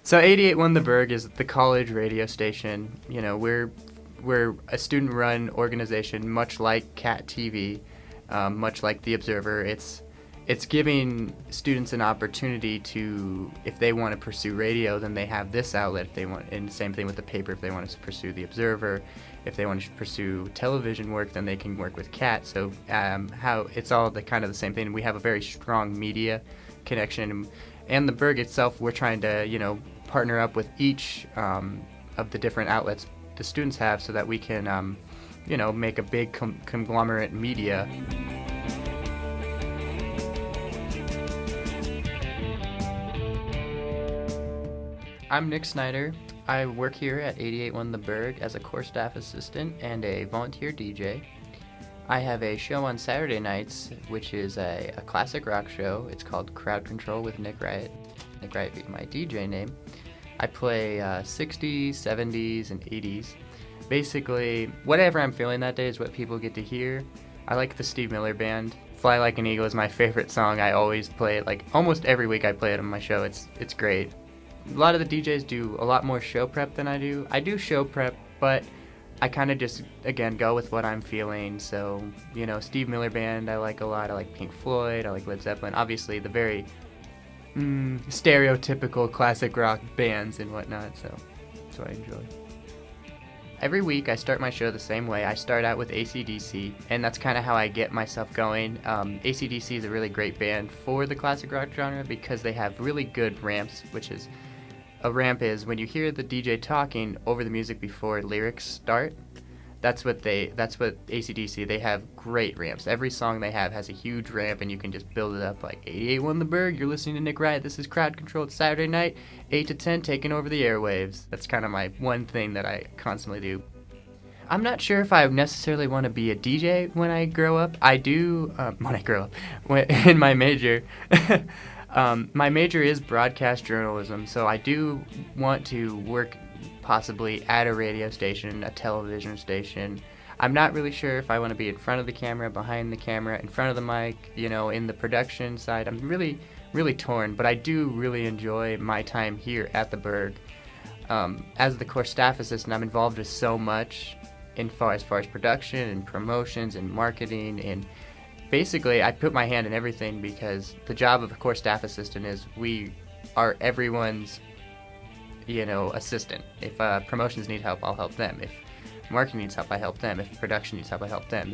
So 88.1 The Berg is the college radio station. You know, we're a student-run organization, much like Cat TV, much like The Observer. It's giving students an opportunity to, if they want to pursue radio, then they have this outlet. If they want, and same thing with the paper. If they want to pursue The Observer, if they want to pursue television work, then they can work with Cat. So how it's all the kind of the same thing. We have a very strong media connection, and the Berg itself, we're trying to partner up with each of the different outlets the students have, so that we can make a big conglomerate media. I'm Nick Snyder. I work here at 88.1 The Berg as a core staff assistant and a volunteer DJ. I have a show on Saturday nights, which is a classic rock show. It's called Crowd Control with Nick Riot. Nick Riot being my DJ name. I play 60s, 70s, and 80s. Basically, whatever I'm feeling that day is what people get to hear. I like the Steve Miller Band. Fly Like an Eagle is my favorite song. I always play it, like almost every week I play it on my show. It's great. A lot of the DJs do a lot more show prep than I do. I do show prep, but I kind of just, again, go with what I'm feeling. So, Steve Miller Band I like a lot. I like Pink Floyd. I like Led Zeppelin. Obviously, the very stereotypical classic rock bands and whatnot. So that's what I enjoy. Every week I start my show the same way. I start out with AC/DC, and that's kind of how I get myself going. AC/DC is a really great band for the classic rock genre because they have really good ramps, which is, a ramp is when you hear the DJ talking over the music before lyrics start. That's what AC/DC, they have great ramps. Every song they have has a huge ramp, and you can just build it up like 88.1 The Berg, you're listening to Nick Riot, this is Crowd Control, it's Saturday night, 8 to 10, taking over the airwaves. That's kind of my one thing that I constantly do. I'm not sure if I necessarily want to be a DJ when I grow up. I do, in my major. My major is broadcast journalism, so I do want to work possibly at a radio station, a television station. I'm not really sure if I want to be in front of the camera, behind the camera, in front of the mic, in the production side. I'm really, really torn, but I do really enjoy my time here at the Berg. As the core staff assistant, I'm involved with so much as far as production and promotions and marketing, and basically I put my hand in everything because the job of a core staff assistant is we are everyone's assistant. If promotions need help, I'll help them. If marketing needs help, I help them. If production needs help, I help them.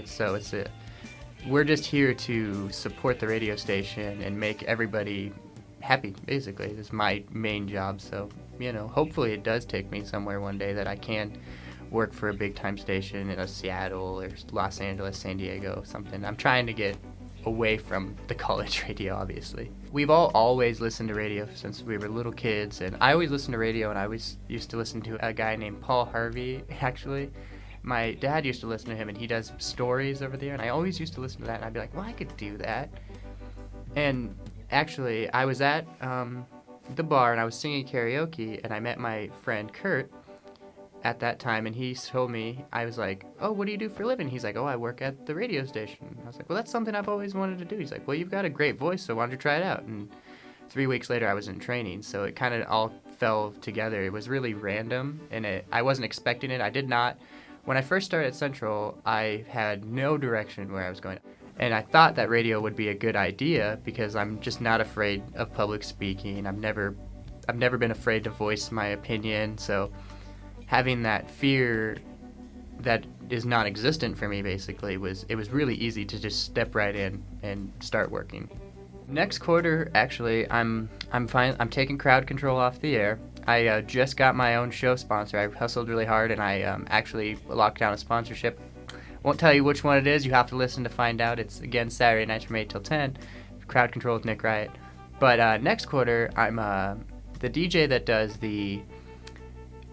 We're just here to support the radio station and make everybody happy, basically. This is my main job, so, hopefully it does take me somewhere one day that I can work for a big-time station in Seattle or Los Angeles, San Diego, something. I'm trying to get away from the college radio, obviously. We've all always listened to radio since we were little kids, and I always listened to radio, and I always used to listen to a guy named Paul Harvey, actually. My dad used to listen to him, and he does stories over there, and I always used to listen to that, and I'd be like, well, I could do that. And actually, I was at the bar, and I was singing karaoke, and I met my friend Kurt at that time, and he told me, I was like, oh, what do you do for a living? He's like, oh, I work at the radio station. I was like, well, that's something I've always wanted to do. He's like, well, you've got a great voice, so why don't you try it out? And 3 weeks later, I was in training, so it kind of all fell together. It was really random, and I wasn't expecting it. I did not. When I first started at Central, I had no direction where I was going. And I thought that radio would be a good idea because I'm just not afraid of public speaking. I've never been afraid to voice my opinion, so having that fear that is non-existent for me, basically, it was really easy to just step right in and start working. Next quarter, actually, I'm taking Crowd Control off the air. I just got my own show sponsor. I hustled really hard, and I actually locked down a sponsorship. Won't tell you which one it is. You have to listen to find out. It's, again, Saturday nights from 8 till 10. Crowd Control with Nick Riot. But next quarter, I'm the DJ that does the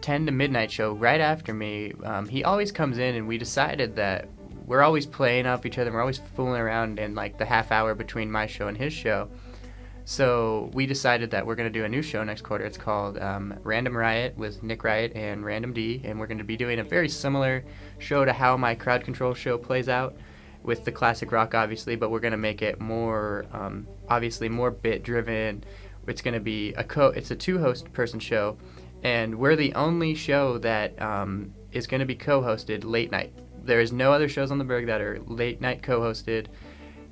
10 to midnight show right after me. He always comes in, and we decided that we're always playing off each other. We're always fooling around in like the half hour between my show and his show. So we decided that we're going to do a new show next quarter. It's called Random Riot with Nick Riot and Random D, and we're going to be doing a very similar show to how my Crowd Control show plays out, with the classic rock, obviously, but we're going to make it more, obviously, more bit-driven. It's going to be it's a two-host person show, and we're the only show that is going to be co-hosted late night. There is no other shows on the Berg that are late night co-hosted,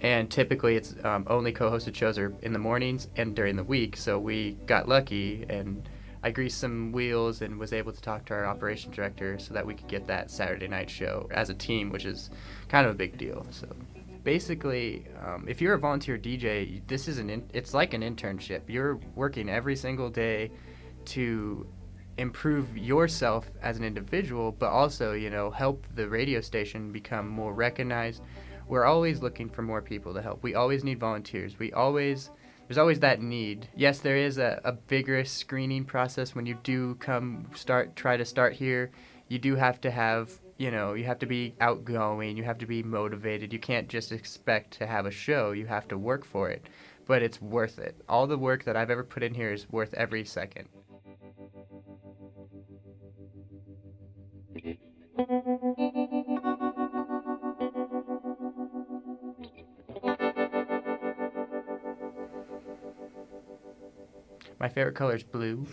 and typically it's only co-hosted shows are in the mornings and during the week. So we got lucky, and I greased some wheels and was able to talk to our operations director so that we could get that Saturday night show as a team, which is kind of a big deal. So basically, if you're a volunteer DJ, this is it's like an internship. You're working every single day to improve yourself as an individual, but also, help the radio station become more recognized. We're always looking for more people to help. We always need volunteers. There's always that need. Yes, there is a vigorous screening process when you do try to start here. You do have to have, you have to be outgoing, you have to be motivated. You can't just expect to have a show. You have to work for it. But it's worth it. All the work that I've ever put in here is worth every second. My favorite color is blue.